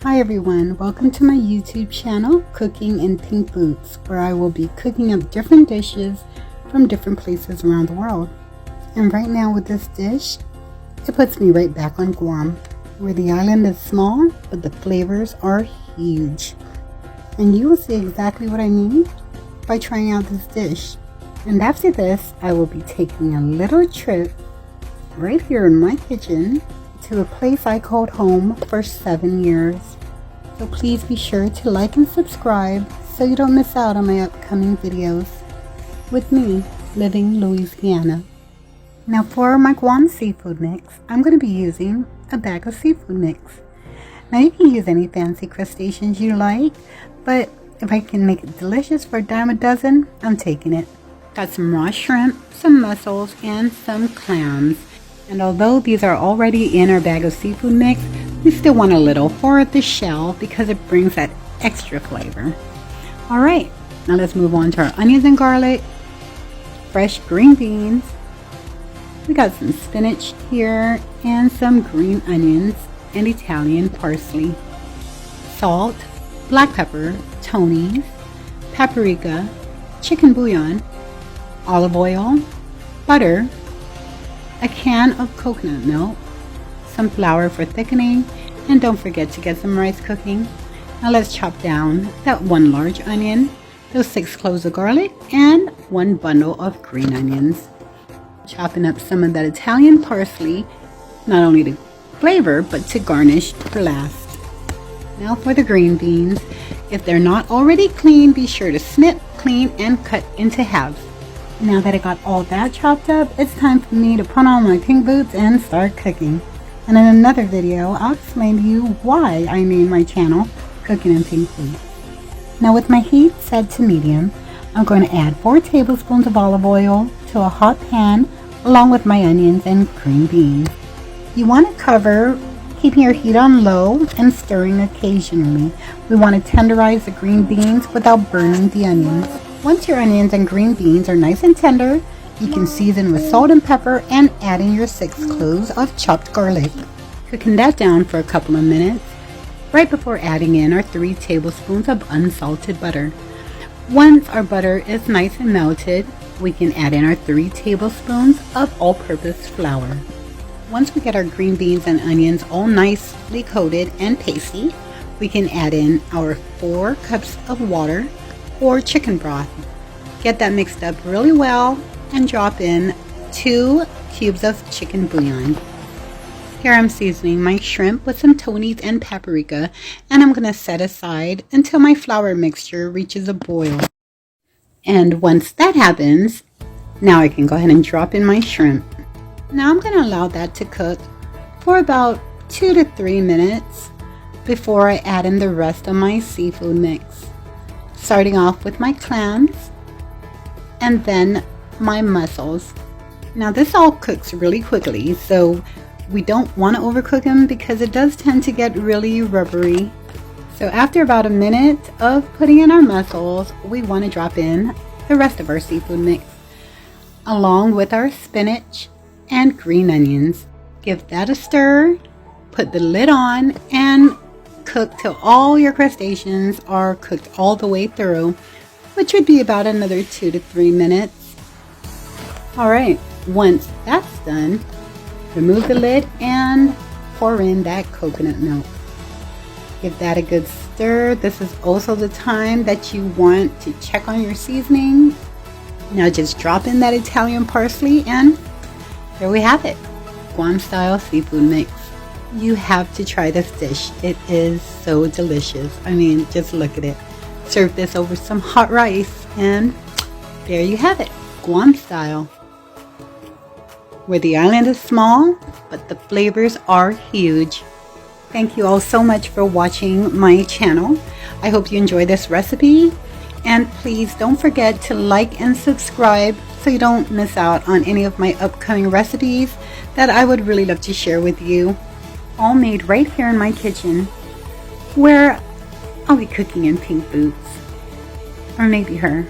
Hi everyone, welcome to my YouTube channel, Cooking in Pink Boots, where I will be cooking up different dishes from different places around the world. And right now with this dish, it puts me right back on Guam, where the island is small, but the flavors are huge. And you will see exactly what I mean by trying out this dish. And after this, I will be taking a little trip right here in my kitchen to a place I called home for 7 years. So please be sure to like and subscribe so you don't miss out on my upcoming videos with me living Louisiana. Now for my Guam seafood mix, I'm going to be using a bag of seafood mix. Now you can use any fancy crustaceans you like, but if I can make it delicious for a dime a dozen, I'm taking it. Got some raw shrimp, some mussels, and some clams. And although these are already in our bag of seafood mix, we still want a little for the shell because it brings that extra flavor. Alright, now let's move on to our onions and garlic, fresh green beans. We got some spinach here and some green onions and Italian parsley, salt, black pepper, Tony's, paprika, chicken bouillon, olive oil, butter, a can of coconut milk, some flour for thickening, and don't forget to get some rice cooking. Now let's chop down that 1 large onion, those 6 cloves of garlic, and 1 bundle of green onions. Chopping up some of that Italian parsley, not only to flavor, but to garnish for last. Now for the green beans. If they're not already clean, be sure to snip, clean, and cut into halves. Now that I got all that chopped up, it's time for me to put on my pink boots and start cooking. And in another video, I'll explain to you why I named my channel Cooking in Pink Boots. Now with my heat set to medium, I'm going to add 4 tablespoons of olive oil to a hot pan along with my onions and green beans. You want to cover, keeping your heat on low and stirring occasionally. We want to tenderize the green beans without burning the onions. Once your onions and green beans are nice and tender, you can season with salt and pepper and add in your 6 cloves of chopped garlic. Cooking that down for a couple of minutes, right before adding in our 3 tablespoons of unsalted butter. Once our butter is nice and melted, we can add in our 3 tablespoons of all-purpose flour. Once we get our green beans and onions all nicely coated and pasty, we can add in our 4 cups of water or chicken broth. Get that mixed up really well and drop in 2 cubes of chicken bouillon. Here I'm seasoning my shrimp with some Tony's and paprika, and I'm going to set aside until my flour mixture reaches a boil. And once that happens, now I can go ahead and drop in my shrimp. Now I'm going to allow that to cook for about 2 to 3 minutes before I add in the rest of my seafood mix. Starting off with my clams and then my mussels. Now this all cooks really quickly, so we don't want to overcook them because it does tend to get really rubbery. So after about a minute of putting in our mussels, we want to drop in the rest of our seafood mix along with our spinach and green onions. Give that a stir, put the lid on, and cook till all your crustaceans are cooked all the way through, which would be about another 2 to 3 minutes. Alright, once that's done, remove the lid and pour in that coconut milk. Give that a good stir. This is also the time that you want to check on your seasoning. Now just drop in that Italian parsley and there we have it, Guam style seafood mix. You have to try this dish. It is so delicious. I mean, just look at it. Serve this over some hot rice and there you have it, Guam style. Where the island is small, but the flavors are huge. Thank you all so much for watching my channel. I hope you enjoy this recipe. And please don't forget to like and subscribe so you don't miss out on any of my upcoming recipes that I would really love to share with you. All made right here in my kitchen, where I'll be cooking in pink boots. Or maybe her.